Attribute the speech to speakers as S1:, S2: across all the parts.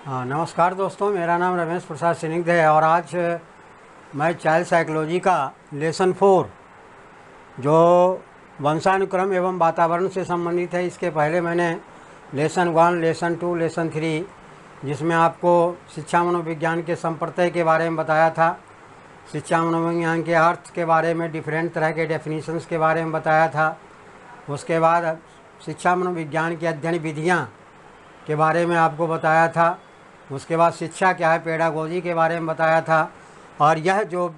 S1: हाँ, नमस्कार दोस्तों, मेरा नाम रमेश प्रसाद स्निग्ध है और आज मैं चाइल्ड साइकोलॉजी का लेसन 4 जो वंशानुक्रम एवं वातावरण से संबंधित है। इसके पहले मैंने लेसन 1, लेसन 2, लेसन 3 जिसमें आपको शिक्षा मनोविज्ञान के संप्रत्यय के बारे में बताया था, शिक्षा मनोविज्ञान के अर्थ के बारे में, डिफरेंट तरह के डेफिनेशंस के बारे में बताया था। उसके बाद शिक्षा मनोविज्ञान की अध्ययन विधियाँ के बारे में आपको बताया था। उसके बाद शिक्षा क्या है, पेडागोजी के बारे में बताया था। और यह जो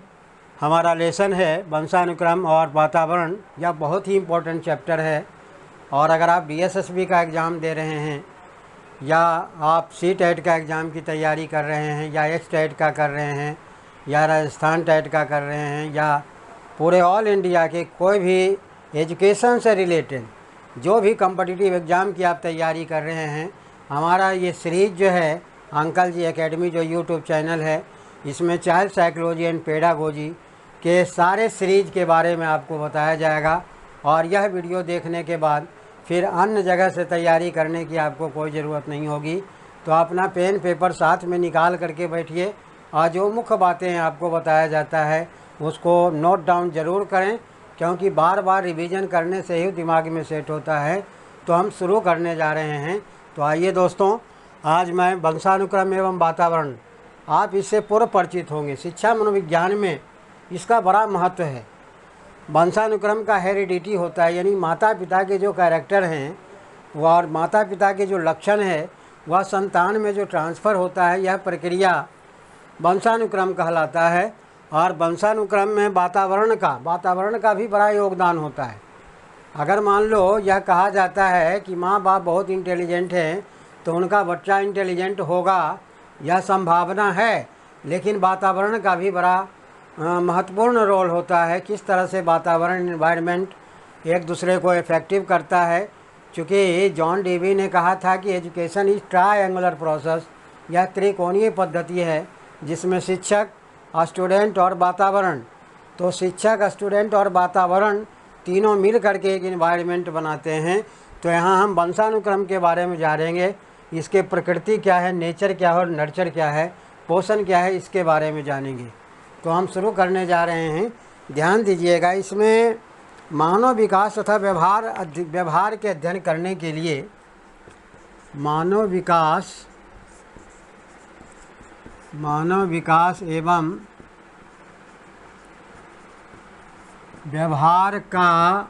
S1: हमारा लेसन है वंशानुक्रम और वातावरण, यह बहुत ही इम्पोर्टेंट चैप्टर है। और अगर आप DSSB का एग्ज़ाम दे रहे हैं या आप CTET का एग्ज़ाम की तैयारी कर रहे हैं या HTET का कर रहे हैं या राजस्थान टेट का कर रहे हैं या पूरे ऑल इंडिया के कोई भी एजुकेशन से रिलेटेड जो भी कॉम्पिटिटिव एग्ज़ाम की आप तैयारी कर रहे हैं, हमारा ये सीरीज़ जो है अंकल जी एकेडमी जो यूट्यूब चैनल है, इसमें चाइल्ड साइकोलॉजी एंड पेडागोजी के सारे सीरीज़ के बारे में आपको बताया जाएगा। और यह वीडियो देखने के बाद फिर अन्य जगह से तैयारी करने की आपको कोई ज़रूरत नहीं होगी। तो अपना पेन पेपर साथ में निकाल करके बैठिए और जो मुख्य बातें आपको बताया जाता है उसको नोट डाउन ज़रूर करें, क्योंकि बार बार रिवीजन करने से ही दिमाग में सेट होता है। तो हम शुरू करने जा रहे हैं। तो आइए दोस्तों, आज मैं वंशानुक्रम एवं वातावरण, आप इससे पूर्व परिचित होंगे। शिक्षा मनोविज्ञान में इसका बड़ा महत्व है। वंशानुक्रम का हेरिडिटी होता है, यानी माता पिता के जो कैरेक्टर हैं वह और माता पिता के जो लक्षण है वह संतान में जो ट्रांसफ़र होता है, यह प्रक्रिया वंशानुक्रम कहलाता है। और वंशानुक्रम में वातावरण का भी बड़ा योगदान होता है। अगर मान लो यह कहा जाता है कि माँ बाप बहुत इंटेलिजेंट हैं तो उनका बच्चा इंटेलिजेंट होगा, यह संभावना है। लेकिन वातावरण का भी बड़ा महत्वपूर्ण रोल होता है। किस तरह से वातावरण, एनवायरनमेंट एक दूसरे को इफ़ेक्टिव करता है। चूँकि जॉन डेवी ने कहा था कि एजुकेशन इज़ ट्रायंगुलर प्रोसेस, यह त्रिकोणीय पद्धति है जिसमें शिक्षक, स्टूडेंट और वातावरण, तो शिक्षक, स्टूडेंट और वातावरण तीनों मिल करके एक इन्वायरमेंट बनाते हैं। तो यहाँ हम वंशानुक्रम के बारे में जानेंगे, इसके प्रकृति क्या है, नेचर क्या है और नर्चर क्या है, पोषण क्या है, इसके बारे में जानेंगे। तो हम शुरू करने जा रहे हैं। ध्यान दीजिएगा, इसमें मानव विकास तथा व्यवहार के अध्ययन करने के लिए मानव विकास एवं व्यवहार का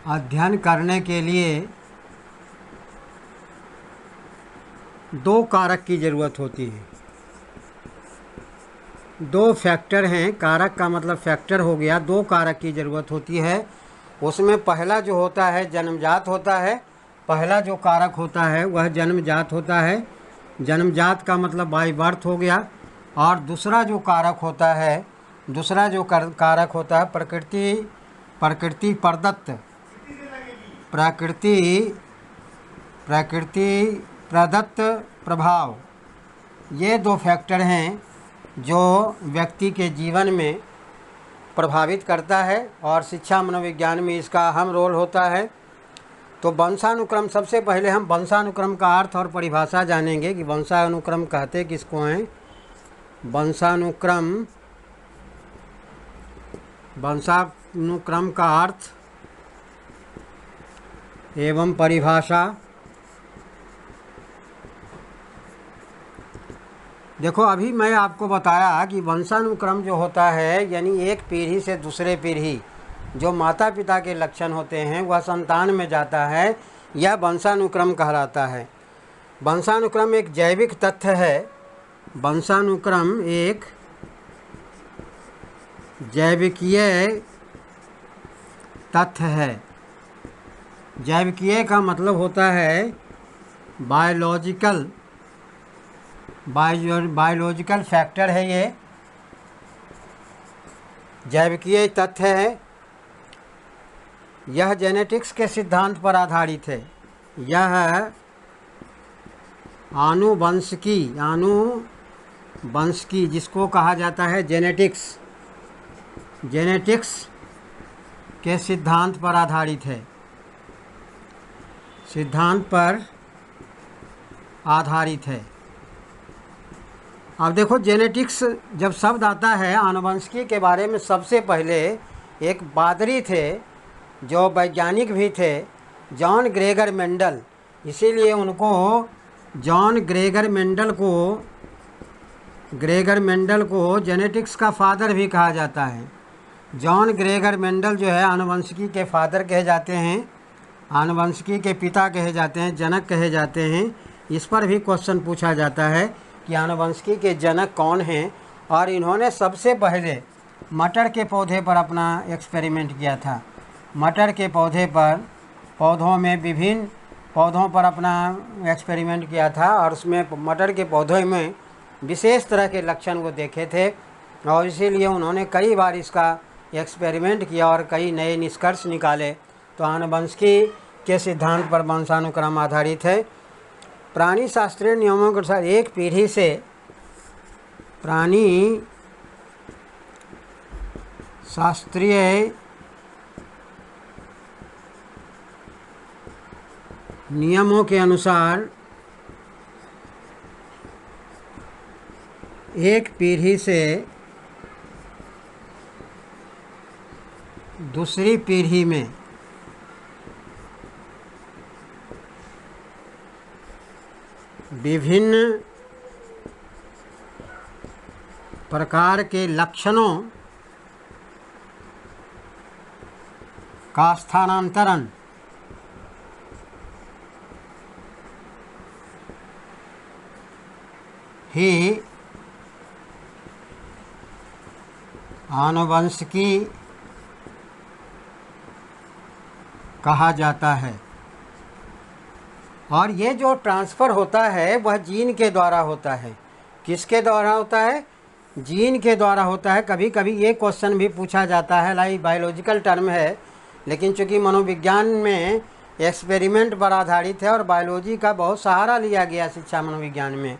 S1: अध्ययन करने के लिए 2 कारक की ज़रूरत होती है। 2 फैक्टर हैं, कारक का मतलब फैक्टर हो गया, 2 कारक की ज़रूरत होती है। उसमें पहला जो होता है जन्मजात होता है। पहला जो कारक होता है वह जन्मजात होता है। जन्मजात का मतलब बाय बर्थ हो गया। और दूसरा जो कारक होता है प्रकृति प्रदत्त प्रभाव। ये 2 फैक्टर हैं जो व्यक्ति के जीवन में प्रभावित करता है और शिक्षा मनोविज्ञान में इसका अहम रोल होता है। तो वंशानुक्रम, सबसे पहले हम वंशानुक्रम का अर्थ और परिभाषा जानेंगे कि वंशानुक्रम कहते किसको हैं। वंशानुक्रम का अर्थ एवं परिभाषा। देखो, अभी मैं आपको बताया कि वंशानुक्रम जो होता है, यानी एक पीढ़ी से दूसरे पीढ़ी जो माता पिता के लक्षण होते हैं वह संतान में जाता है, यह वंशानुक्रम कहलाता है। वंशानुक्रम एक जैविक तथ्य है। वंशानुक्रम एक जैविकीय तथ्य है। जैविकीय का मतलब होता है बायोलॉजिकल फैक्टर है। ये जैविकीय तथ्य है। यह जेनेटिक्स के सिद्धांत पर आधारित है। यह आनुवंशिकी जिसको कहा जाता है जेनेटिक्स के सिद्धांत पर आधारित है। सिद्धांत पर आधारित है। अब देखो जेनेटिक्स जब शब्द आता है, आनुवंशिकी के बारे में सबसे पहले एक पादरी थे जो वैज्ञानिक भी थे, जॉन ग्रेगर मेंडल। इसीलिए उनको जॉन ग्रेगर मेंडल को जेनेटिक्स का फादर भी कहा जाता है। जॉन ग्रेगर मेंडल जो है आनुवंशिकी के फादर कहे जाते हैं, आनुवंशिकी के पिता कहे जाते हैं, जनक कहे जाते हैं। इस पर भी क्वेश्चन पूछा जाता है कि आनुवंशिकी के जनक कौन हैं। और इन्होंने सबसे पहले मटर के पौधे पर अपना एक्सपेरिमेंट किया था। मटर के पौधे पर, पौधों में विभिन्न पौधों पर अपना एक्सपेरिमेंट किया था और उसमें मटर के पौधों में विशेष तरह के लक्षण को देखे थे और इसीलिए उन्होंने कई बार इसका एक्सपेरिमेंट किया और कई नए निष्कर्ष निकाले। तो आनुवंशिकी के सिद्धांत पर वंशानुक्रम आधारित है। प्राणी शास्त्रीय नियमों के अनुसार एक पीढ़ी से प्राणी शास्त्रीय नियमों के अनुसार एक पीढ़ी से दूसरी पीढ़ी में विभिन्न प्रकार के लक्षणों का स्थानांतरण ही आनुवंशिकी कहा जाता है। और ये जो ट्रांसफ़र होता है वह जीन के द्वारा होता है। किसके द्वारा होता है? जीन के द्वारा होता है। कभी कभी ये क्वेश्चन भी पूछा जाता है, लाइक बायोलॉजिकल टर्म है, लेकिन चूँकि मनोविज्ञान में एक्सपेरिमेंट पर आधारित है और बायोलॉजी का बहुत सहारा लिया गया शिक्षा मनोविज्ञान में,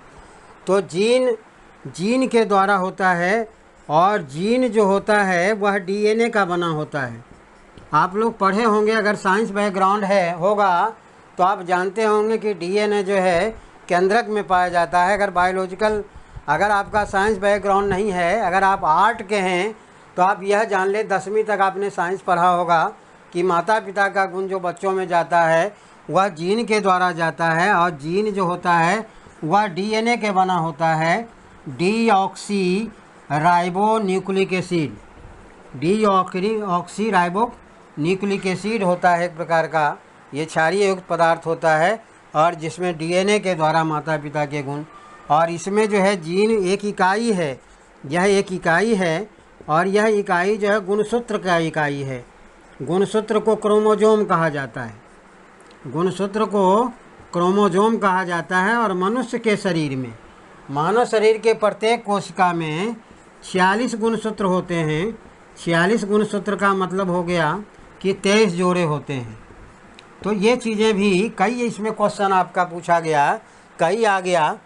S1: तो जीन के द्वारा होता है। और जीन जो होता है वह डीएनए का बना होता है। आप लोग पढ़े होंगे, अगर साइंस बैकग्राउंड होगा तो आप जानते होंगे कि डीएनए जो है केंद्रक में पाया जाता है। अगर आपका साइंस बैकग्राउंड नहीं है, अगर आप आर्ट के हैं, तो आप यह जान ले, 10वीं तक आपने साइंस पढ़ा होगा कि माता पिता का गुण जो बच्चों में जाता है वह जीन के द्वारा जाता है। और जीन जो होता है वह डीएनए के बना होता है। Deoxy ribo nucleic acid, deoxy ribo nucleic acid होता है एक प्रकार का, ये क्षारीय युक्त पदार्थ होता है और जिसमें डीएनए के द्वारा माता पिता के गुण। और इसमें जो है जीन एक इकाई है, यह एक इकाई है और यह इकाई जो है गुणसूत्र का इकाई है। गुणसूत्र को क्रोमोजोम कहा जाता है, गुणसूत्र को क्रोमोजोम कहा जाता है। और मनुष्य के शरीर में, मानव शरीर के प्रत्येक कोशिका में 46 गुणसूत्र होते हैं। 46 गुणसूत्र का मतलब हो गया कि 23 जोड़े होते हैं। तो ये चीज़ें भी कई, इसमें क्वेश्चन आपका पूछा गया, कई आ गया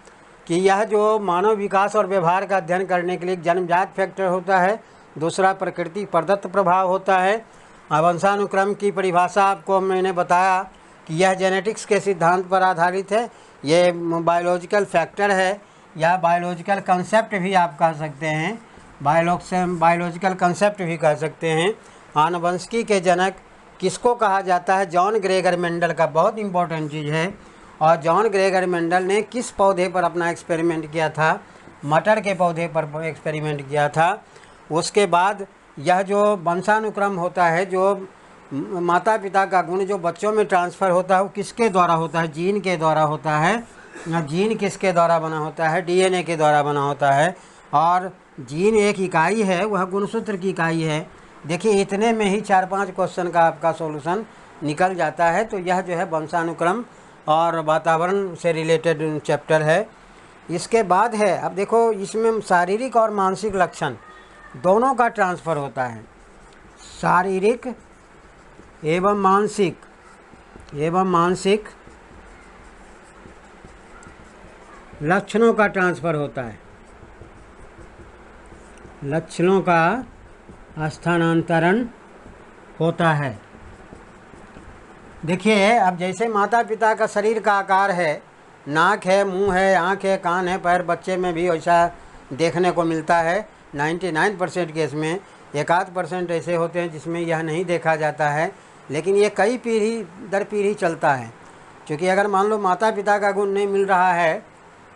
S1: कि यह जो मानव विकास और व्यवहार का अध्ययन करने के लिए जन्मजात फैक्टर होता है, दूसरा प्रकृति प्रदत्त प्रभाव होता है। वंशानुक्रम की परिभाषा आपको मैंने बताया कि यह जेनेटिक्स के सिद्धांत पर आधारित है। ये बायोलॉजिकल फैक्टर है या बायोलॉजिकल कंसेप्ट भी आप कह सकते हैं, बायोलॉजिकल कंसेप्ट भी कह सकते हैं। आनुवंशिकी के जनक किसको कहा जाता है? जॉन ग्रेगर मेंडल का बहुत इंपॉर्टेंट चीज़ है। और जॉन ग्रेगर मेंडल ने किस पौधे पर अपना एक्सपेरिमेंट किया था? मटर के पौधे पर एक्सपेरिमेंट किया था। उसके बाद यह जो वंशानुक्रम होता है, जो माता पिता का गुण जो बच्चों में ट्रांसफ़र होता है, वो किसके द्वारा होता है? जीन के द्वारा होता है। जीन किसके द्वारा बना होता है? डीएनए के द्वारा बना होता है। और जीन एक इकाई है, वह गुणसूत्र की इकाई है। देखिए, इतने में ही 4-5 क्वेश्चन का आपका सॉल्यूशन निकल जाता है। तो यह जो है वंशानुक्रम और वातावरण से रिलेटेड चैप्टर है। इसके बाद है, अब देखो, इसमें शारीरिक और मानसिक लक्षण दोनों का ट्रांसफ़र होता है। शारीरिक एवं मानसिक लक्षणों का ट्रांसफ़र होता है, लक्षणों का स्थानांतरण होता है। देखिए, अब जैसे माता पिता का शरीर का आकार है नाक है, मुंह है, आँख है, कान है, पैर बच्चे में भी वैसा देखने को मिलता है। 99% केस में 1-8% ऐसे होते हैं जिसमें यह नहीं देखा जाता है, लेकिन ये कई पीढ़ी दर पीढ़ी चलता है। क्योंकि अगर मान लो माता पिता का गुण नहीं मिल रहा है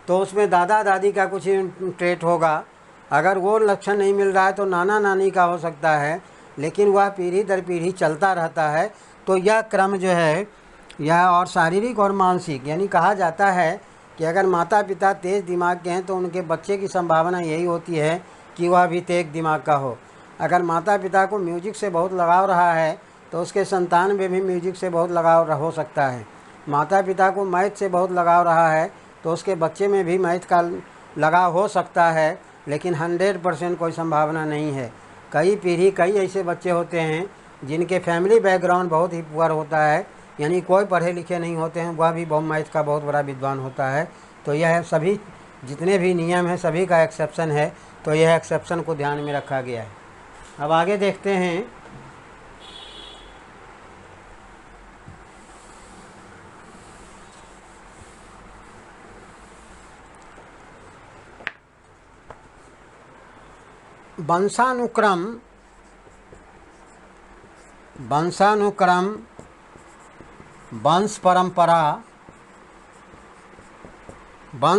S1: तो उसमें दादा दादी का कुछ ट्रेट होगा, अगर वो लक्षण नहीं मिल रहा है तो नाना नानी का हो सकता है, लेकिन वह पीढ़ी दर पीढ़ी चलता रहता है। तो यह क्रम जो है यह और शारीरिक और मानसिक, यानी कहा जाता है कि अगर माता पिता तेज़ दिमाग के हैं तो उनके बच्चे की संभावना यही होती है कि वह भी तेज दिमाग का हो। अगर माता पिता को म्यूजिक से बहुत लगाव रहा है तो उसके संतान में भी म्यूजिक से बहुत लगाव हो सकता है। माता पिता को मैथ से बहुत लगाव रहा है तो उसके बच्चे में भी मैथ का लगाव हो सकता है, लेकिन 100% कोई संभावना नहीं है। कई पीढ़ी कई ऐसे बच्चे होते हैं जिनके फैमिली बैकग्राउंड बहुत ही पुअर होता है, यानी कोई पढ़े लिखे नहीं होते हैं, वह भी बहुत मैथ का बहुत बड़ा विद्वान होता है। तो यह सभी जितने भी नियम हैं सभी का एक्सेप्शन है, तो यह एक्सेप्शन को ध्यान में रखा गया है। अब आगे देखते हैं। वंशानुक्रम वंश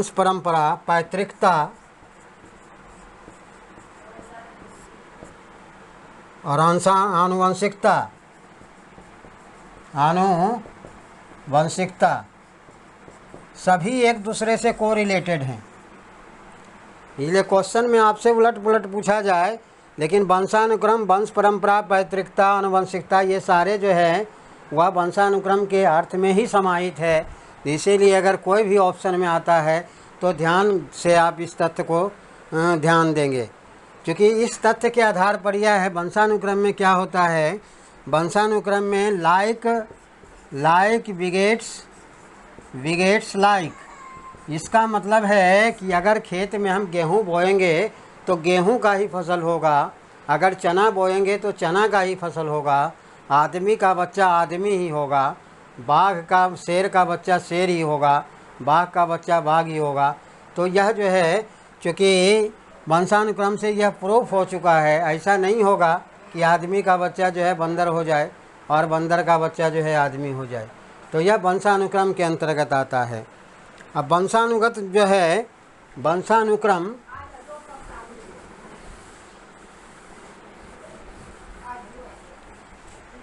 S1: परंपरा, पैतृकता और आनुवंशिकता सभी एक दूसरे से कोरिलेटेड हैं। इसलिए क्वेश्चन में आपसे उलट पुलट पूछा जाए, लेकिन वंशानुक्रम, वंश परंपरा, पैतृकता, आनुवंशिकता ये सारे जो है वह वंशानुक्रम के अर्थ में ही समाहित है। इसीलिए अगर कोई भी ऑप्शन में आता है तो ध्यान से आप इस तथ्य को ध्यान देंगे, क्योंकि इस तथ्य के आधार पर यह है वंशानुक्रम में क्या होता है। वंशानुक्रम में लाइक बिगेट्स लाइक, इसका मतलब है कि अगर खेत में हम गेहूँ बोएंगे तो गेहूँ का ही फसल होगा, अगर चना बोएंगे तो चना का ही फसल होगा, आदमी का बच्चा आदमी ही होगा, शेर का बच्चा शेर ही होगा, बाघ का बच्चा बाघ ही होगा। तो यह जो है चूँकि वंशानुक्रम से यह प्रूफ हो चुका है, ऐसा नहीं होगा कि आदमी का बच्चा जो है बंदर हो जाए और बंदर का बच्चा जो है आदमी हो जाए। तो यह वंशानुक्रम के अंतर्गत आता है। अब वंशानुगत जो है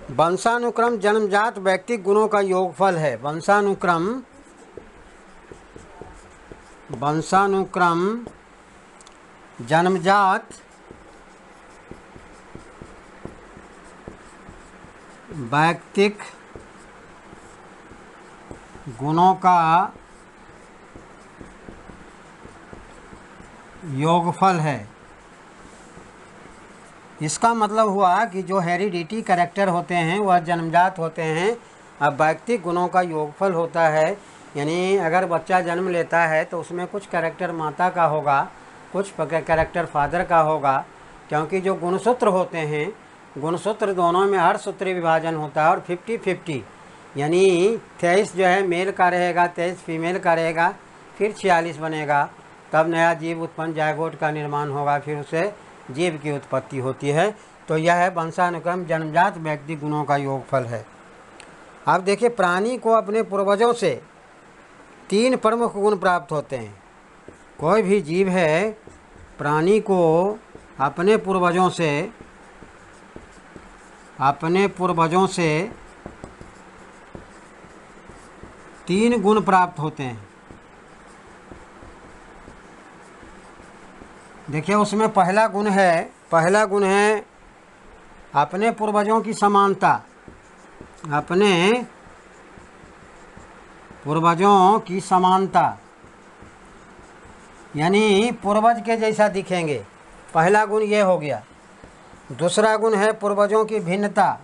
S1: वंशानुक्रम जन्मजात व्यक्तिगत गुणों का योगफल है। वंशानुक्रम जन्मजात व्यक्तिगत गुणों का योगफल है। इसका मतलब हुआ कि जो हेरिडिटी कैरेक्टर होते हैं वह जन्मजात होते हैं, अब व्यक्तिगत गुणों का योगफल होता है। यानी अगर बच्चा जन्म लेता है तो उसमें कुछ कैरेक्टर माता का होगा, कुछ कैरेक्टर फादर का होगा, क्योंकि जो गुणसूत्र होते हैं, गुणसूत्र दोनों में अर्धसूत्री विभाजन होता है और 50-50, यानी 23 जो है मेल का रहेगा, 23 फीमेल का रहेगा, फिर 46 बनेगा, तब नया जीव उत्पन्न जायगोट का निर्माण होगा, फिर उसे जीव की उत्पत्ति होती है। तो यह है वंशानुक्रम जन्मजात व्यक्ति गुणों का योगफल है। अब देखिए, प्राणी को अपने पूर्वजों से 3 प्रमुख गुण प्राप्त होते हैं। कोई भी जीव है, प्राणी को अपने पूर्वजों से 3 गुण प्राप्त होते हैं। देखिए, उसमें पहला गुण है अपने पूर्वजों की समानता, अपने पूर्वजों की समानता, यानी पूर्वज के जैसा दिखेंगे, पहला गुण ये हो गया। दूसरा गुण है पूर्वजों की भिन्नता,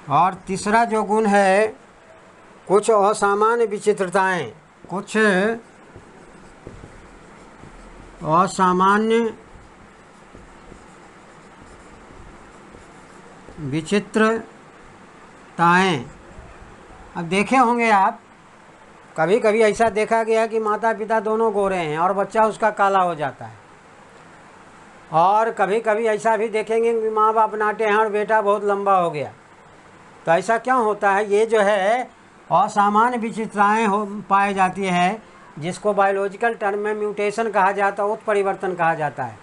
S1: और तीसरा जो गुण है कुछ असामान्य विचित्रताएं, कुछ असामान्य विचित्रताएं। अब देखे होंगे आप, कभी कभी ऐसा देखा गया कि माता पिता दोनों गोरे हैं और बच्चा उसका काला हो जाता है, और कभी कभी ऐसा भी देखेंगे कि माँ बाप नाटे हैं और बेटा बहुत लंबा हो गया। तो ऐसा क्यों होता है? ये जो है असामान्य विचित्रताएँ हो पाई जाती है, जिसको बायोलॉजिकल टर्म में म्यूटेशन कहा जाता है, उत्परिवर्तन कहा जाता है।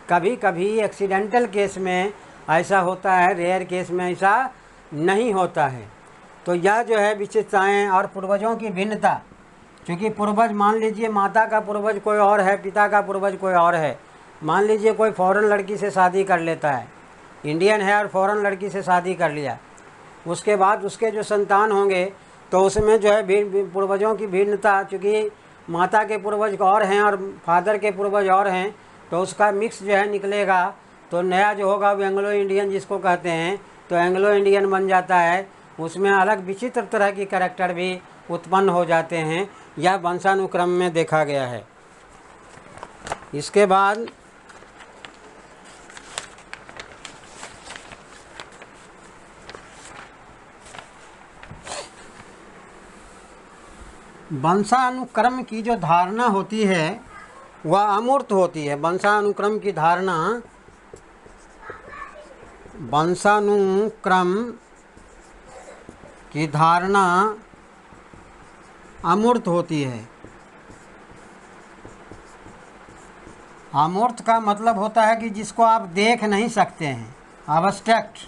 S1: कभी कभी एक्सीडेंटल केस में ऐसा होता है, रेयर केस में ऐसा नहीं होता है। तो यह जो है विचित्रताएँ और पूर्वजों की भिन्नता, क्योंकि पूर्वज, मान लीजिए माता का पूर्वज कोई और है, पिता का पूर्वज कोई और है। मान लीजिए कोई फ़ॉरेन लड़की से शादी कर लेता है, इंडियन है और फ़ॉरेन लड़की से शादी कर लिया, उसके बाद उसके जो संतान होंगे तो उसमें जो है पूर्वजों की भिन्नता, चूँकि माता के पूर्वज और हैं और फादर के पूर्वज और हैं, तो उसका मिक्स जो है निकलेगा। तो नया जो होगा वो एंग्लो इंडियन जिसको कहते हैं, तो एंग्लो इंडियन बन जाता है। उसमें अलग विचित्र तरह की कैरेक्टर भी उत्पन्न हो जाते हैं। यह वंशानुक्रम में देखा गया है। इसके बाद वंशानुक्रम की जो धारणा होती है वह अमूर्त होती है। वंशानुक्रम की धारणा, वंशानुक्रम की धारणा अमूर्त होती है। अमूर्त का मतलब होता है कि जिसको आप देख नहीं सकते हैं, अब्स्ट्रैक्ट।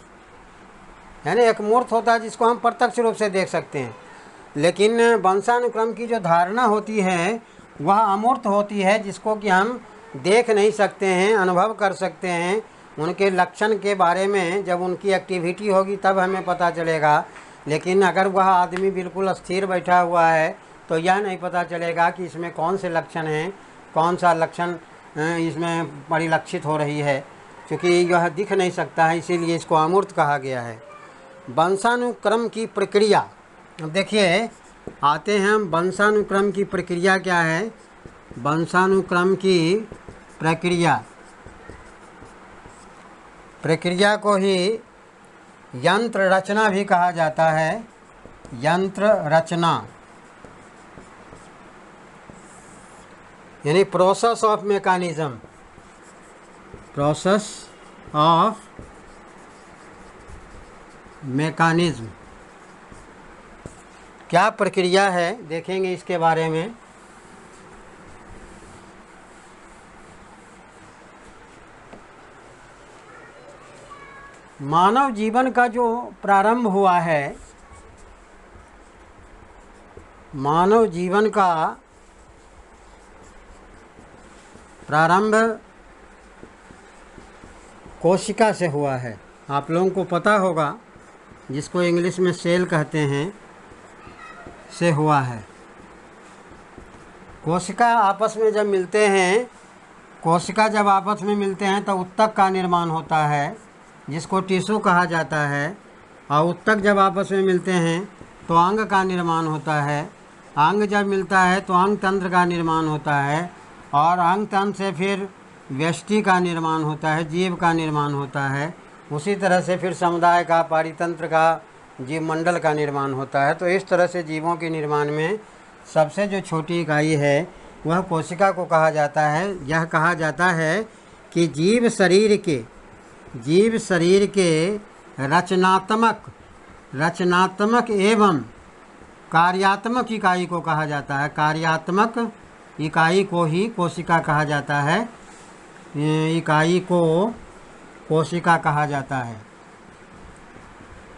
S1: यानी एक मूर्त होता है जिसको हम प्रत्यक्ष रूप से देख सकते हैं, लेकिन वंशानुक्रम की जो धारणा होती है वह अमूर्त होती है, जिसको कि हम देख नहीं सकते हैं, अनुभव कर सकते हैं। उनके लक्षण के बारे में जब उनकी एक्टिविटी होगी तब हमें पता चलेगा। लेकिन अगर वह आदमी बिल्कुल स्थिर बैठा हुआ है तो यह नहीं पता चलेगा कि इसमें कौन से लक्षण हैं, कौन सा लक्षण इसमें परिलक्षित हो रही है, क्योंकि यह दिख नहीं सकता है, इसीलिए इसको अमूर्त कहा गया है। वंशानुक्रम की प्रक्रिया, अब देखिए आते हैं हम, वंशानुक्रम की प्रक्रिया क्या है। वंशानुक्रम की प्रक्रिया को ही यंत्र रचना भी कहा जाता है। यंत्र रचना यानी process of mechanism, process of mechanism. क्या प्रक्रिया है देखेंगे इसके बारे में। मानव जीवन का जो प्रारंभ हुआ है, मानव जीवन का प्रारंभ कोशिका से हुआ है। आप लोगों को पता होगा, जिसको इंग्लिश में सेल कहते हैं, से हुआ है। कोशिका आपस में जब मिलते हैं, कोशिका जब आपस में मिलते हैं तो उत्तक का निर्माण होता है, जिसको टिश्यू कहा जाता है। और उत्तक जब आपस में मिलते हैं तो अंग का निर्माण होता है। अंग जब मिलता है तो अंग तंत्र का निर्माण होता है, और अंग तंत्र से फिर व्यष्टि का निर्माण होता है, जीव का निर्माण होता है। उसी तरह से फिर समुदाय का, पारितंत्र का, जीव मंडल का निर्माण होता है। तो इस तरह से जीवों के निर्माण में सबसे जो छोटी इकाई है वह कोशिका को कहा जाता है। यह कहा जाता है कि जीव शरीर के रचनात्मक एवं कार्यात्मक इकाई को कहा जाता है। कार्यात्मक इकाई को ही कोशिका कहा जाता है। इकाई को कोशिका कहा जाता है,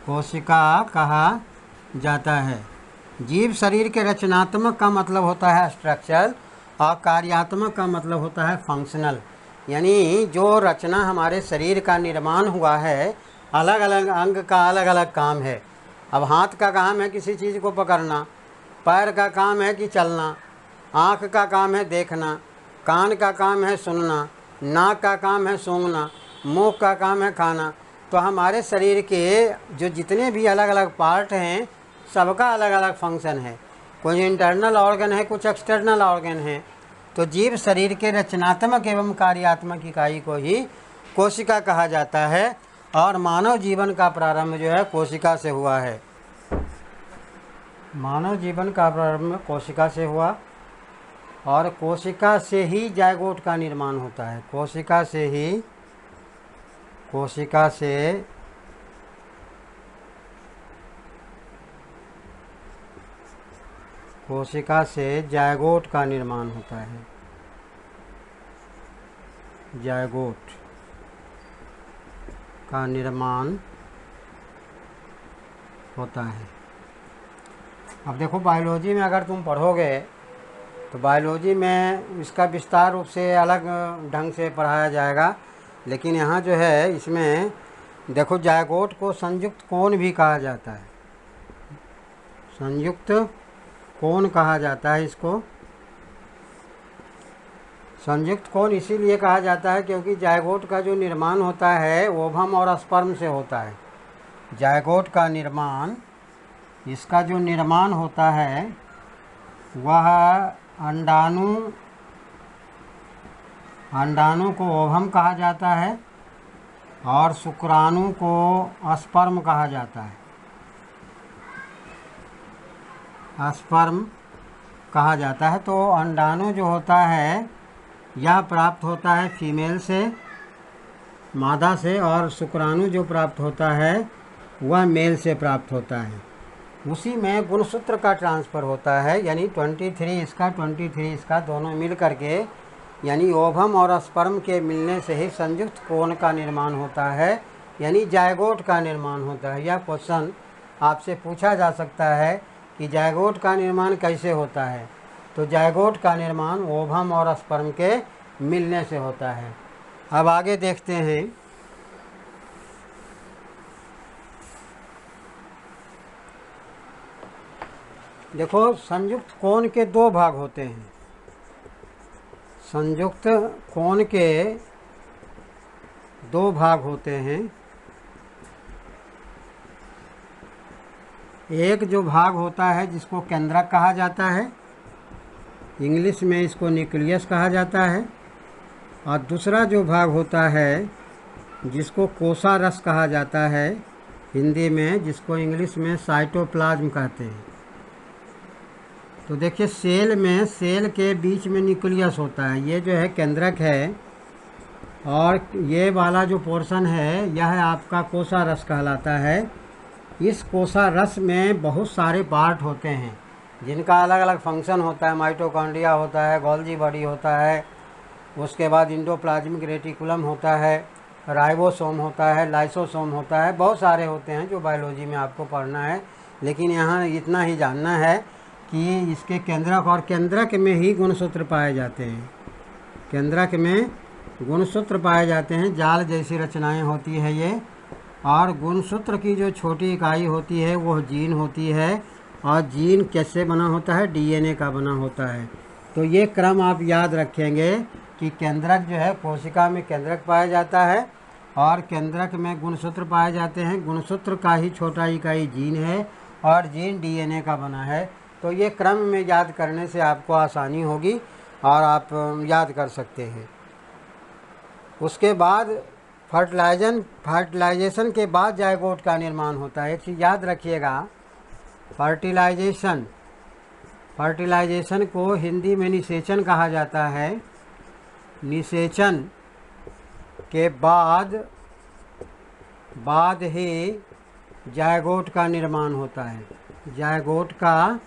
S1: कोशिका कहा जाता है। जीव शरीर के रचनात्मक का मतलब होता है स्ट्रक्चरल, और कार्यात्मक का मतलब होता है फंक्शनल। यानी जो रचना हमारे शरीर का निर्माण हुआ है, अलग अलग अंग का अलग अलग काम है। अब हाथ का काम है किसी चीज़ को पकड़ना, पैर का काम है कि चलना, आँख का काम है देखना, कान का काम है सुनना, नाक का काम है सूंघना, मुँह का काम है खाना। तो हमारे शरीर के जो जितने भी अलग अलग पार्ट हैं, सबका अलग अलग फंक्शन है। कुछ इंटरनल ऑर्गन है, कुछ एक्सटर्नल ऑर्गन है। तो जीव शरीर के रचनात्मक एवं कार्यात्मक इकाई को ही कोशिका कहा जाता है। और मानव जीवन का प्रारंभ जो है कोशिका से हुआ है। मानव जीवन का प्रारंभ कोशिका से हुआ और कोशिका से ही जायगोट का निर्माण होता है। कोशिका से जायगोट का निर्माण होता है। जायगोट का निर्माण होता है। अब देखो बायोलॉजी में अगर तुम पढ़ोगे तो बायोलॉजी में इसका विस्तार रूप से अलग ढंग से पढ़ाया जाएगा, लेकिन यहाँ जो है इसमें देखो जायगोट को संयुक्त कोण भी कहा जाता है। संयुक्त कोण कहा जाता है इसको। संयुक्त कोण इसीलिए कहा जाता है क्योंकि जायगोट का जो निर्माण होता है ओवम और स्पर्म से होता है। जायगोट का निर्माण, इसका जो निर्माण होता है वह अंडाणु को ओवम कहा जाता है और शुक्राणु को स्पर्म कहा जाता है। स्पर्म कहा जाता है। तो अंडाणु जो होता है यह प्राप्त होता है फीमेल से, मादा से, और शुक्राणु जो प्राप्त होता है वह मेल से प्राप्त होता है। उसी में गुणसूत्र का ट्रांसफ़र होता है, यानी 23 इसका 23 इसका दोनों मिल करके, यानी ओवम और स्पर्म के मिलने से ही संयुक्त कोण का निर्माण होता है, यानी जायगोट का निर्माण होता है। यह क्वेश्चन आपसे पूछा जा सकता है कि जायगोट का निर्माण कैसे होता है। तो जायगोट का निर्माण ओवम और स्पर्म के मिलने से होता है। अब आगे देखते हैं। देखो संयुक्त कोण के दो भाग होते हैं। संयुक्त कोण के दो भाग होते हैं। एक जो भाग होता है जिसको केंद्रक कहा जाता है, इंग्लिश में इसको न्यूक्लियस कहा जाता है, और दूसरा जो भाग होता है जिसको कोषारस कहा जाता है हिंदी में, जिसको इंग्लिश में साइटोप्लाज्म कहते हैं। तो देखिए सेल के बीच में न्यूक्लियस होता है, ये जो है केंद्रक है, और ये वाला जो पोर्शन है यह आपका कोषारस कहलाता है। इस कोषारस में बहुत सारे पार्ट होते हैं जिनका अलग अलग फंक्शन होता है। माइटोकॉन्ड्रिया होता है, गोल्जी बॉडी होता है, उसके बाद इंडोप्लाज्मिक रेटिकुलम होता है, राइबोसोम होता है, लाइसोसोम होता है, बहुत सारे होते हैं जो बायोलॉजी में आपको पढ़ना है। लेकिन यहाँ इतना ही जानना है कि इसके केंद्रक और केंद्रक में ही गुणसूत्र पाए जाते हैं। केंद्रक में गुणसूत्र पाए जाते हैं, जाल जैसी रचनाएं होती है ये, और गुणसूत्र की जो छोटी इकाई होती है वह जीन होती है, और जीन कैसे बना होता है, डीएनए का बना होता है। तो ये क्रम आप याद रखेंगे कि केंद्रक जो है कोशिका में केंद्रक पाया जाता है और केंद्रक में गुणसूत्र पाए जाते हैं। गुणसूत्र का ही छोटा इकाई जीन है और जीन डीएनए का बना है। तो ये क्रम में याद करने से आपको आसानी होगी और आप याद कर सकते हैं। उसके बाद फर्टिलाइजेशन के बाद जायगोट का निर्माण होता है। एक चीज़ याद रखिएगा, फर्टिलाइजेशन को हिंदी में निषेचन कहा जाता है। निषेचन के बाद ही जायगोट का निर्माण होता है। जायगोट का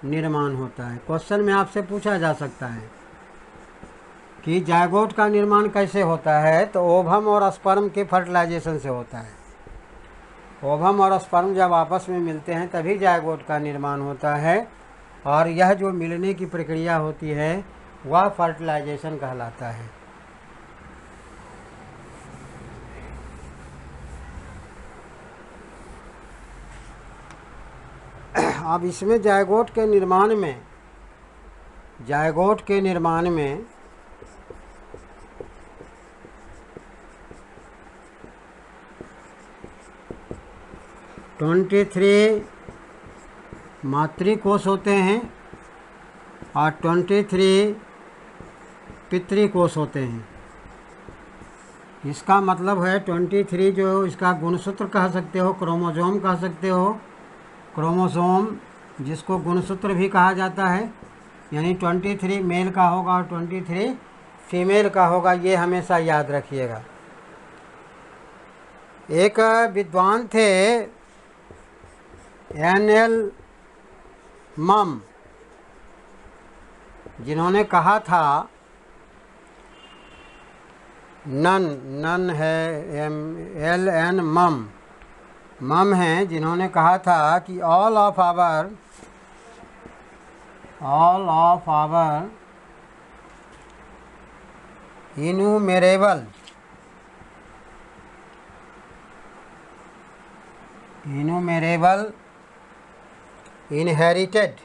S1: निर्माण होता है। क्वेश्चन में आपसे पूछा जा सकता है कि जायगोट का निर्माण कैसे होता है, तो ओवम और स्पर्म के फर्टिलाइजेशन से होता है। ओवम और स्पर्म जब आपस में मिलते हैं तभी जायगोट का निर्माण होता है, और यह जो मिलने की प्रक्रिया होती है वह फर्टिलाइजेशन कहलाता है। अब इसमें जायगोट के निर्माण में 23 मातृकोश होते हैं और 23 पितृकोश होते हैं। इसका मतलब है 23 जो इसका गुणसूत्र कह सकते हो, क्रोमोसोम कह सकते हो। क्रोमोसोम जिसको गुणसूत्र भी कहा जाता है, यानी 23 मेल का होगा और 23 फीमेल का होगा, ये हमेशा याद रखिएगा। एक विद्वान थे एन.एल. मम, जिन्होंने कहा था, नन है एल.एन. मम हैं, जिन्होंने कहा था कि all of our innumerable inherited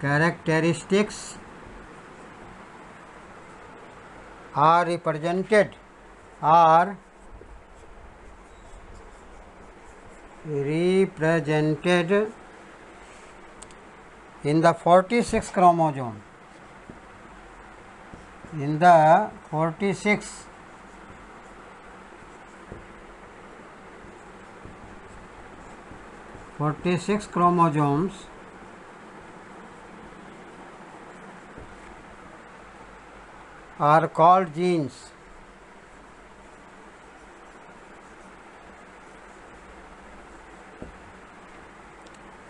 S1: characteristics are represented in the 46 chromosome. In the 46 chromosomes are called genes.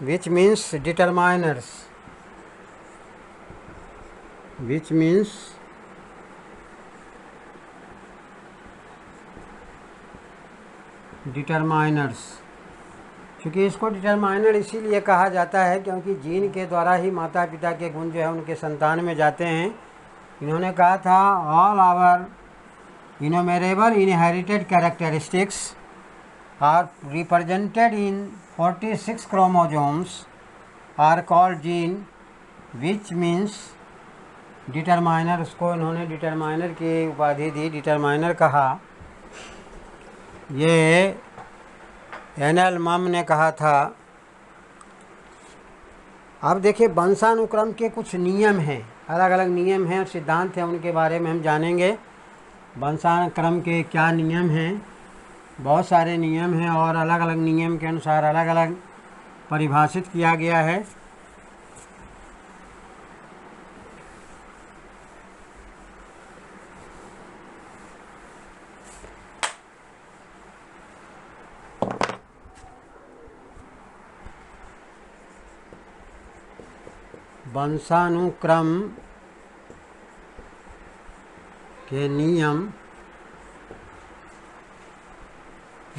S1: Which means determiners. क्योंकि इसको डिटरमाइनर इसीलिए कहा जाता है क्योंकि जीन के द्वारा ही माता पिता के गुण जो है उनके संतान में जाते हैं। इन्होंने कहा था all our innumerable inherited characteristics are represented in 46 chromosomes are called gene, which means determiner. उसको इन्होंने डिटरमाइनर की उपाधि दी, डिटरमाइनर कहा। ये एन.एल. मम ने कहा था। अब देखिए वंशानुक्रम के कुछ नियम हैं, अलग अलग नियम हैं और सिद्धांत हैं, उनके बारे में हम जानेंगे। वंशानुक्रम के क्या नियम हैं, बहुत सारे नियम हैं और अलग अलग नियम के अनुसार अलग अलग परिभाषित किया गया है। वंशानुक्रम के नियम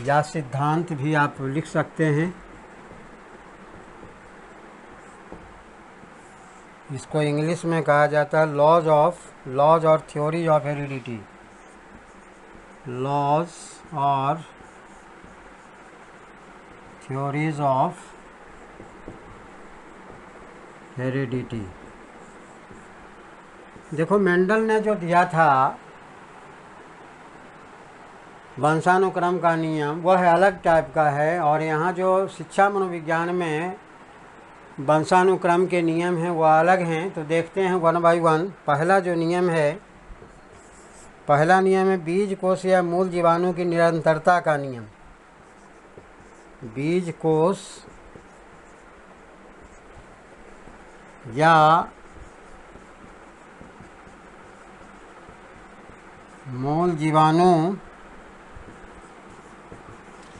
S1: या सिद्धांत भी आप लिख सकते हैं। इसको इंग्लिश में कहा जाता है लॉज और थ्योरीज ऑफ हेरिडिटी। लॉज और थ्योरीज ऑफ हेरिडिटी। देखो मेंडल ने जो दिया था वंशानुक्रम का नियम, वह अलग टाइप का है, और यहाँ जो शिक्षा मनोविज्ञान में वंशानुक्रम के नियम हैं वह अलग हैं। तो देखते हैं 1 बाई 1। पहला जो नियम है, पहला नियम है बीज कोश या मूल जीवाणु की निरंतरता का नियम। बीज कोश या मूल जीवाणु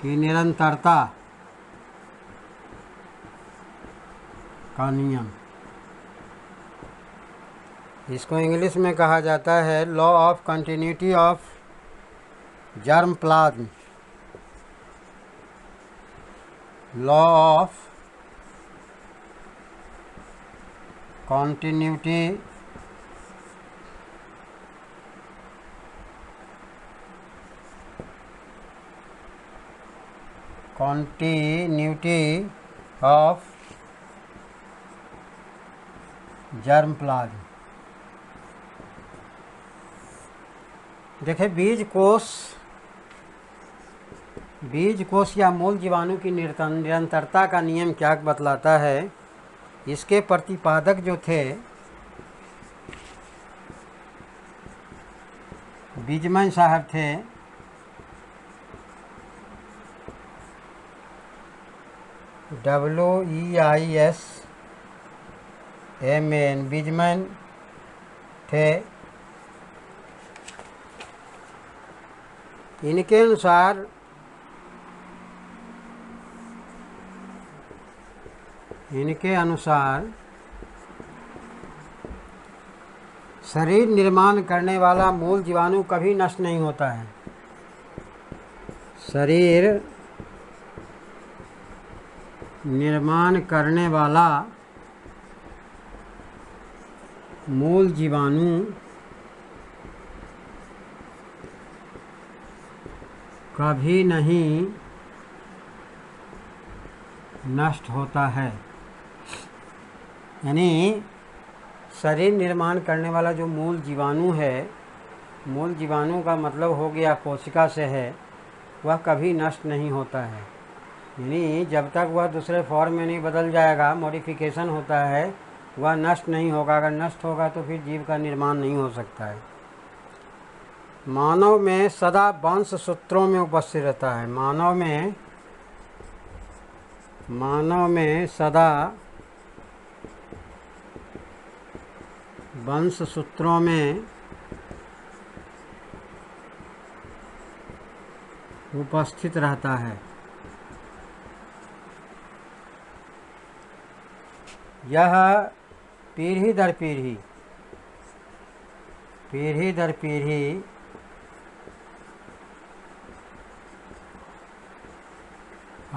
S1: की निरंतरता का नियम, इसको इंग्लिश में कहा जाता है law of continuity of germ plasm. Law of continuity of germ plasm. देखिए बीज कोश या मूल जीवाणु की निरंतरता का नियम क्या बतलाता है। इसके प्रतिपादक जो थे बीजमैन साहब थे, WEISMAN, बीजमैन थे। इनके अनुसार शरीर निर्माण करने वाला मूल जीवाणु कभी नष्ट नहीं होता है। शरीर निर्माण करने वाला मूल जीवाणु कभी नहीं नष्ट होता है। यानी शरीर निर्माण करने वाला जो मूल जीवाणु है, मूल जीवाणु का मतलब हो गया कोशिका से है, वह कभी नष्ट नहीं होता है। यानी जब तक वह दूसरे फॉर्म में नहीं बदल जाएगा, मॉडिफिकेशन होता है, वह नष्ट नहीं होगा। अगर नष्ट होगा तो फिर जीव का निर्माण नहीं हो सकता है। मानव में सदा वंश सूत्रों में उपस्थित रहता है। मानव में सदा वंश सूत्रों में उपस्थित रहता है। यह पीढ़ी दर पीढ़ी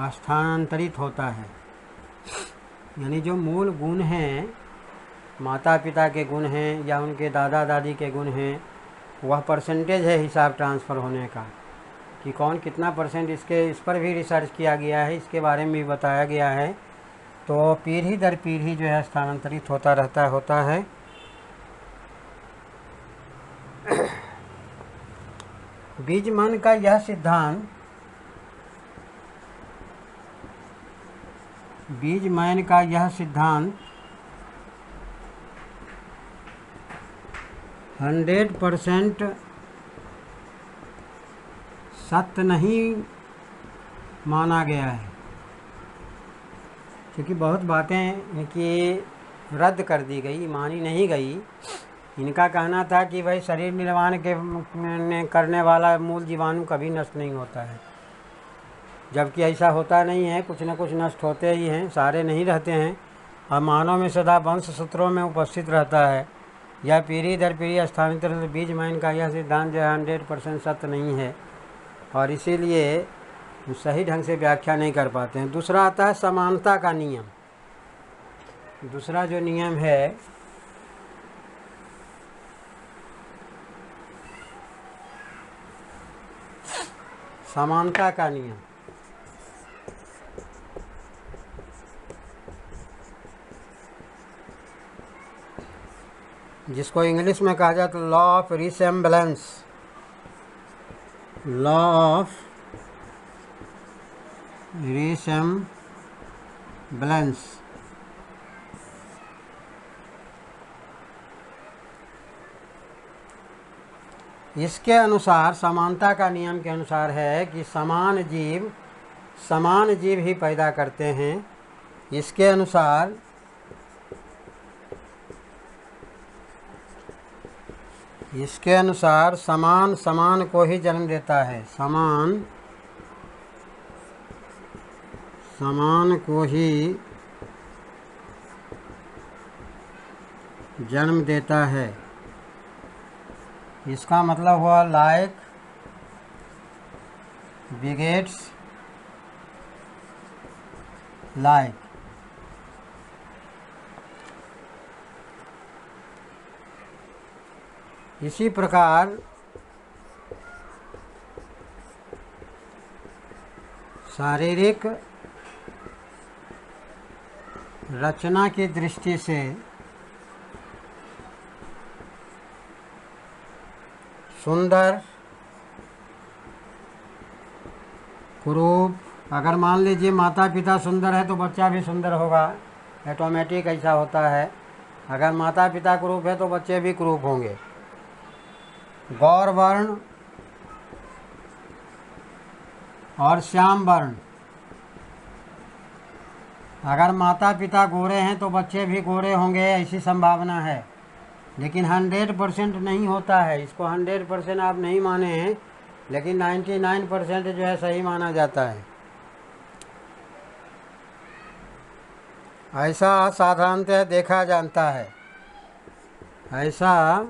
S1: स्थानांतरित होता है। यानी जो मूल गुण हैं, माता पिता के गुण हैं या उनके दादा दादी के गुण हैं, वह परसेंटेज है हिसाब ट्रांसफ़र होने का, कि कौन कितना परसेंट। इस पर भी रिसर्च किया गया है, इसके बारे में भी बताया गया है। तो पीढ़ी दर पीढ़ी जो है स्थानांतरित होता होता है। बीजमैन का यह सिद्धांत 100% सत्य नहीं माना गया है, क्योंकि बहुत बातें इनकी रद्द कर दी गई, मानी नहीं गई। इनका कहना था कि भाई शरीर निर्माण करने वाला मूल जीवाणु कभी नष्ट नहीं होता है, जबकि ऐसा होता नहीं है। कुछ न कुछ नष्ट होते ही हैं, सारे नहीं रहते हैं। और मानव में सदा वंश सूत्रों में उपस्थित रहता है। यह पीढ़ी दर पीढ़ी स्थानांतरित। बीजमैन का यह सिद्धांत जो है 100% सत्य नहीं है, और इसीलिए सही ढंग से व्याख्या नहीं कर पाते हैं। दूसरा आता है समानता का नियम। दूसरा जो नियम है, समानता का नियम, जिसको इंग्लिश में कहा जाता है law of resemblance. Law of resemblance. इसके अनुसार, समानता का नियम के अनुसार है कि समान जीव ही पैदा करते हैं। इसके अनुसार समान को ही जन्म देता है। समान को ही जन्म देता है। इसका मतलब हुआ लाइक बिगेट्स लाइक। इसी प्रकार शारीरिक रचना की दृष्टि से सुंदर, कुरूप, अगर मान लीजिए माता पिता सुंदर है तो बच्चा भी सुंदर होगा, ऑटोमेटिक ऐसा होता है। अगर माता पिता कुरूप है तो बच्चे भी कुरूप होंगे। गौर वर्ण और श्याम वर्ण, अगर माता पिता गोरे हैं तो बच्चे भी गोरे होंगे, ऐसी संभावना है। लेकिन 100% नहीं होता है। इसको 100% आप नहीं माने हैं, लेकिन 99% जो है सही माना जाता है। ऐसा साधारणतः देखा जाता है, ऐसा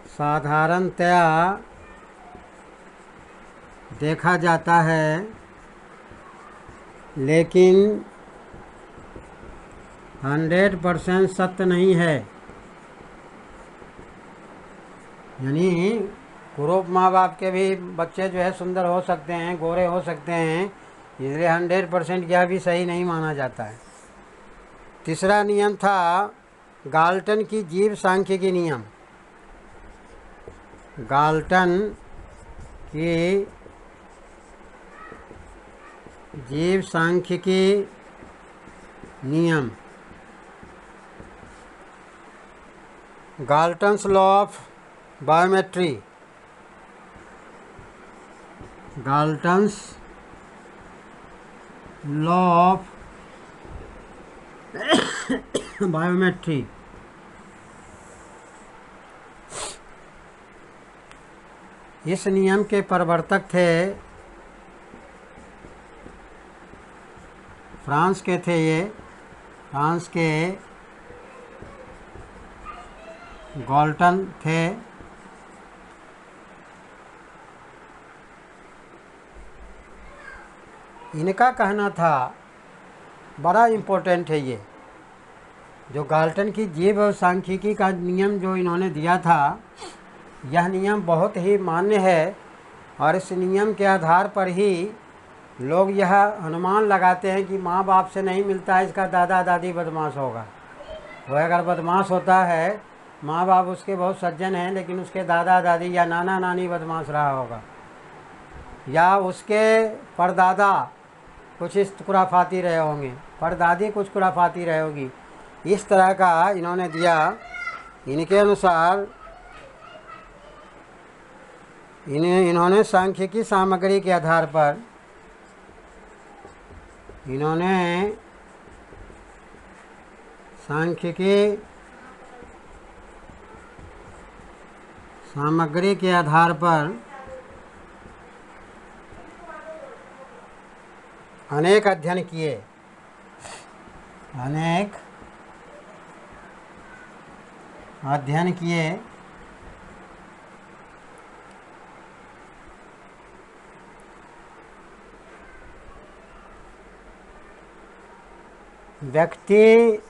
S1: साधारणतया देखा जाता है, लेकिन 100% सत्य नहीं है। यानी कुरूप माँ बाप के भी बच्चे जो है सुंदर हो सकते हैं, गोरे हो सकते हैं, इसलिए 100% यह भी सही नहीं माना जाता है। तीसरा नियम था गाल्टन की जीव सांख्यिकी नियम। गाल्टन की जीव सांख्यिकी नियम, Galton's law of biometry, Galton's law of biometry. इस नियम के प्रवर्तक थे फ्रांस के थे, ये फ्रांस के गाल्टन थे। इनका कहना था, बड़ा इम्पोर्टेंट है ये, जो गाल्टन की जीव सांख्यिकी का नियम जो इन्होंने दिया था, यह नियम बहुत ही मान्य है। और इस नियम के आधार पर ही लोग यह अनुमान लगाते हैं कि माँ बाप से नहीं मिलता है, इसका दादा दादी बदमाश होगा। वह अगर बदमाश होता है, माँ बाप उसके बहुत सज्जन हैं, लेकिन उसके दादा दादी या नाना नानी बदमाश रहा होगा, या उसके परदादा कुछ इस खुराफाती रहे होंगे, परदादी कुछ खुराफाती रहे होगी। इस तरह का इन्होंने दिया। इनके अनुसार इन्होंने सांख्यिकी सामग्री के आधार पर सांख्यिकी सामग्री के आधार पर अनेक अध्ययन किए, अनेक अध्ययन किए। व्यक्ति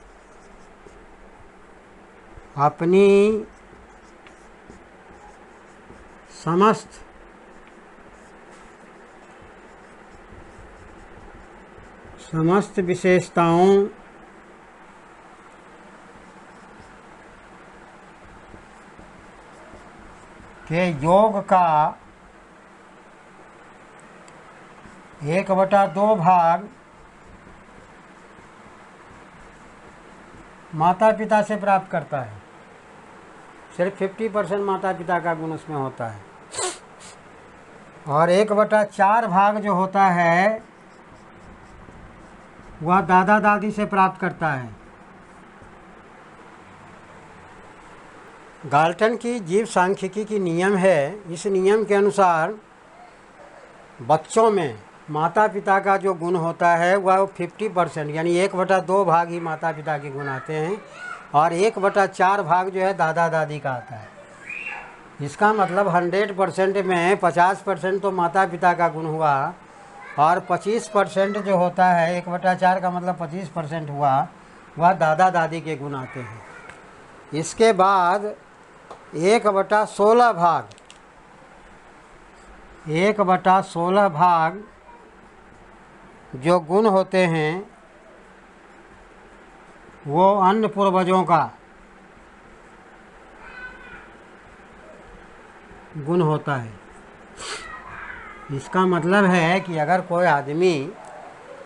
S1: अपनी समस्त विशेषताओं के योग का 1/2 भाग माता पिता से प्राप्त करता है। सिर्फ 50% माता पिता का गुण उसमें होता है, और 1/4 भाग जो होता है वह दादा दादी से प्राप्त करता है। गाल्टन की जीव सांख्यिकी की नियम है। इस नियम के अनुसार बच्चों में माता पिता का जो गुण होता है वह 50%, यानी 1/2 भाग ही माता पिता के गुण आते हैं, और 1/4 भाग जो है दादा दादी का आता है। इसका मतलब 100% में 50% तो माता पिता का गुण हुआ, और 25% जो होता है, 1/4 का मतलब 25% हुआ, वह दादा दादी के गुण आते हैं। इसके बाद 1/16 भाग, 1/16 भाग जो गुण होते हैं वो अन्य पूर्वजों का गुण होता है। इसका मतलब है कि अगर कोई आदमी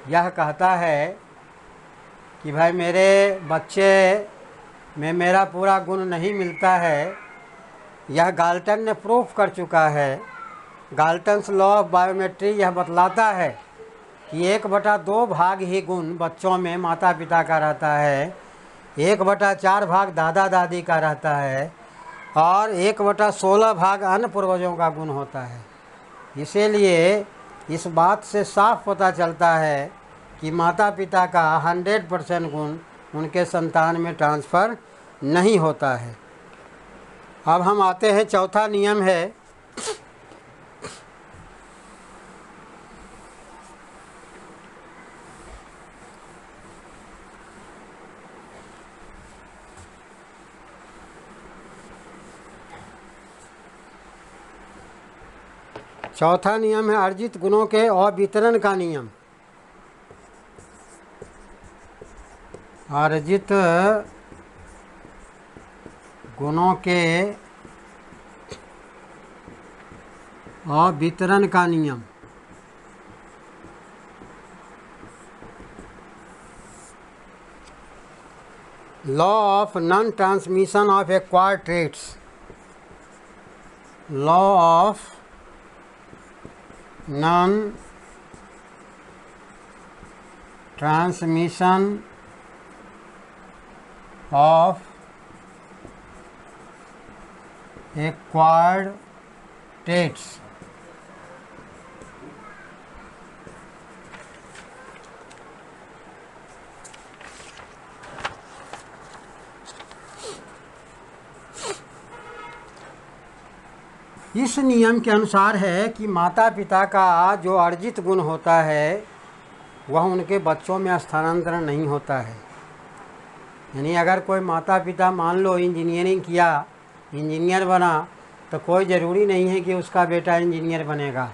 S1: यह कहता है कि भाई मेरे बच्चे में मेरा पूरा गुण नहीं मिलता है, यह गाल्टन ने प्रूफ कर चुका है। गाल्टन्स लॉ ऑफ बायोमेट्री यह बतलाता है कि 1/2 भाग ही गुण बच्चों में माता पिता का रहता है, 1/4 भाग दादा दादी का रहता है और 1/16 भाग अन्य पूर्वजों का गुण होता है। इसीलिए इस बात से साफ पता चलता है कि माता पिता का 100% गुण उनके संतान में ट्रांसफ़र नहीं होता है। अब हम आते हैं, चौथा नियम है अर्जित गुणों के अवितरण का नियम। अर्जित गुणों के अवितरण का नियम। Law of non transmission of acquired traits. Law of non transmission of acquired traits. इस नियम के अनुसार है कि माता पिता का जो अर्जित गुण होता है वह उनके बच्चों में स्थानांतरण नहीं होता है। यानी अगर कोई माता पिता मान लो इंजीनियरिंग किया, इंजीनियर बना, तो कोई ज़रूरी नहीं है कि उसका बेटा इंजीनियर बनेगा।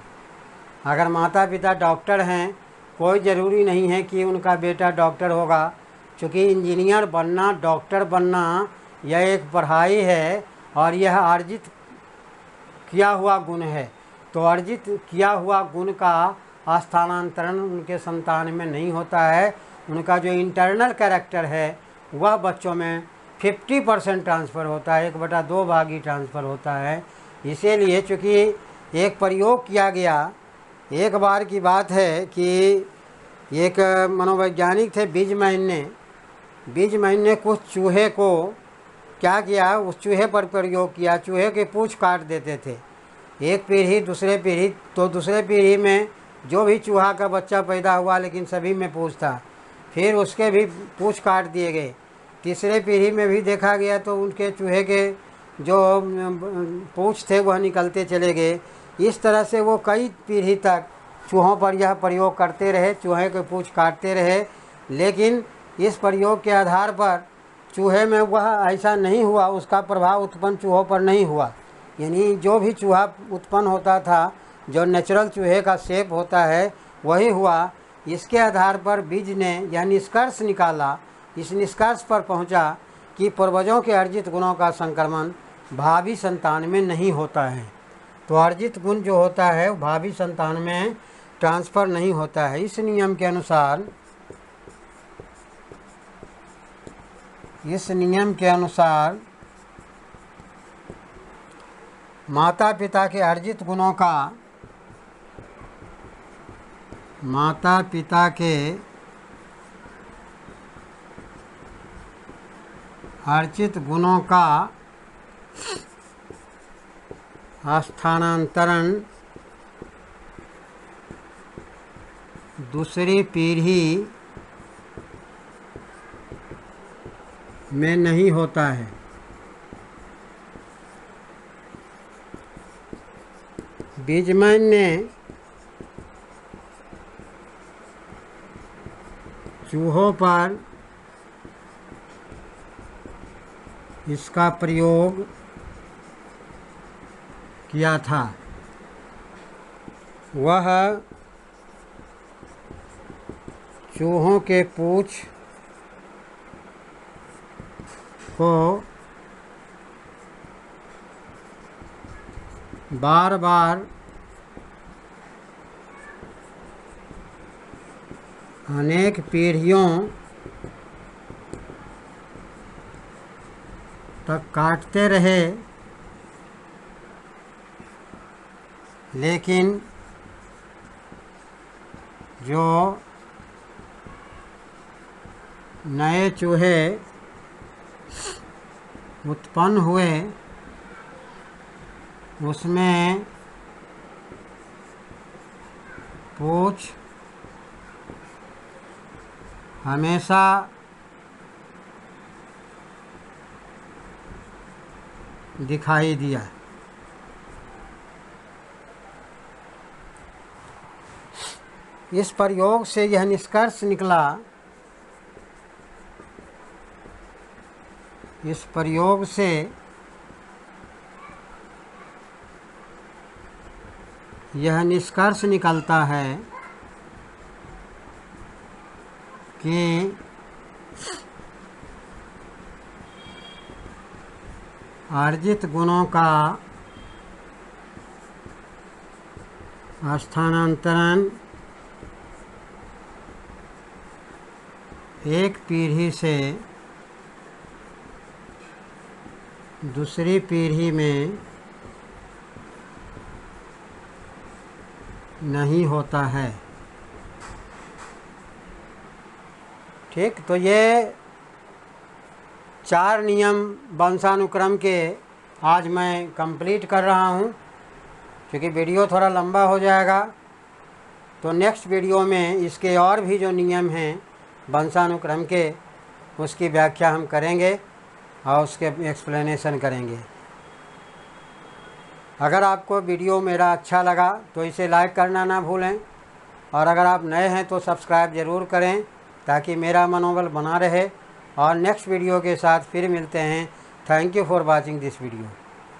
S1: अगर माता पिता डॉक्टर हैं, कोई ज़रूरी नहीं है कि उनका बेटा डॉक्टर होगा, क्योंकि इंजीनियर बनना, डॉक्टर बनना यह एक पढ़ाई है और यह अर्जित किया हुआ गुण है। तो अर्जित किया हुआ गुण का स्थानांतरण उनके संतान में नहीं होता है। उनका जो इंटरनल कैरेक्टर है वह बच्चों में 50% ट्रांसफ़र होता है, 1/2 भाग ही ट्रांसफ़र होता है। इसीलिए चूँकि एक प्रयोग किया गया, एक बार की बात है कि एक मनोवैज्ञानिक थे बीजमैन ने कुछ चूहे को क्या किया, उस चूहे पर प्रयोग किया। चूहे के पूँछ काट देते थे, एक पीढ़ी दूसरे पीढ़ी, तो दूसरे पीढ़ी में जो भी चूहा का बच्चा पैदा हुआ लेकिन सभी में पूँछ था, फिर उसके भी पूँछ काट दिए गए। तीसरे पीढ़ी में भी देखा गया तो उनके चूहे के जो पूँछ थे वह निकलते चले गए। इस तरह से वो कई पीढ़ी तक चूहों पर यह प्रयोग करते रहे, चूहे के पूँछ काटते रहे। लेकिन इस प्रयोग के आधार पर चूहे में वह ऐसा नहीं हुआ, उसका प्रभाव उत्पन्न चूहों पर नहीं हुआ। यानी जो भी चूहा उत्पन्न होता था, जो नेचुरल चूहे का शेप होता है वही हुआ। इसके आधार पर बीज ने यह निष्कर्ष निकाला, इस निष्कर्ष पर पहुंचा कि पूर्वजों के अर्जित गुणों का संक्रमण भावी संतान में नहीं होता है। तो अर्जित गुण जो होता है भावी संतान में ट्रांसफ़र नहीं होता है। इस नियम के अनुसार माता पिता के अर्जित गुणों का स्थानांतरण दूसरी पीढ़ी में नहीं होता है। बीजमैन ने चूहों पर इसका प्रयोग किया था। वह चूहों के पूँछ को बार बार अनेक पीढ़ियों तक काटते रहे, लेकिन जो नए चूहे उत्पन्न हुए उसमें पूंछ हमेशा दिखाई दिया। इस प्रयोग से यह निष्कर्ष निकला, इस प्रयोग से यह निष्कर्ष निकलता है कि अर्जित गुणों का स्थानांतरण एक पीढ़ी से दूसरी पीढ़ी में नहीं होता है। ठीक, तो ये 4 नियम वंशानुक्रम के आज मैं कंप्लीट कर रहा हूँ। क्योंकि वीडियो थोड़ा लंबा हो जाएगा, तो नेक्स्ट वीडियो में इसके और भी जो नियम हैं वंशानुक्रम के, उसकी व्याख्या हम करेंगे और उसके एक्सप्लेनेशन करेंगे। अगर आपको वीडियो मेरा अच्छा लगा तो इसे लाइक करना ना भूलें, और अगर आप नए हैं तो सब्सक्राइब ज़रूर करें ताकि मेरा मनोबल बना रहे। और नेक्स्ट वीडियो के साथ फिर मिलते हैं। Thank you for watching this video.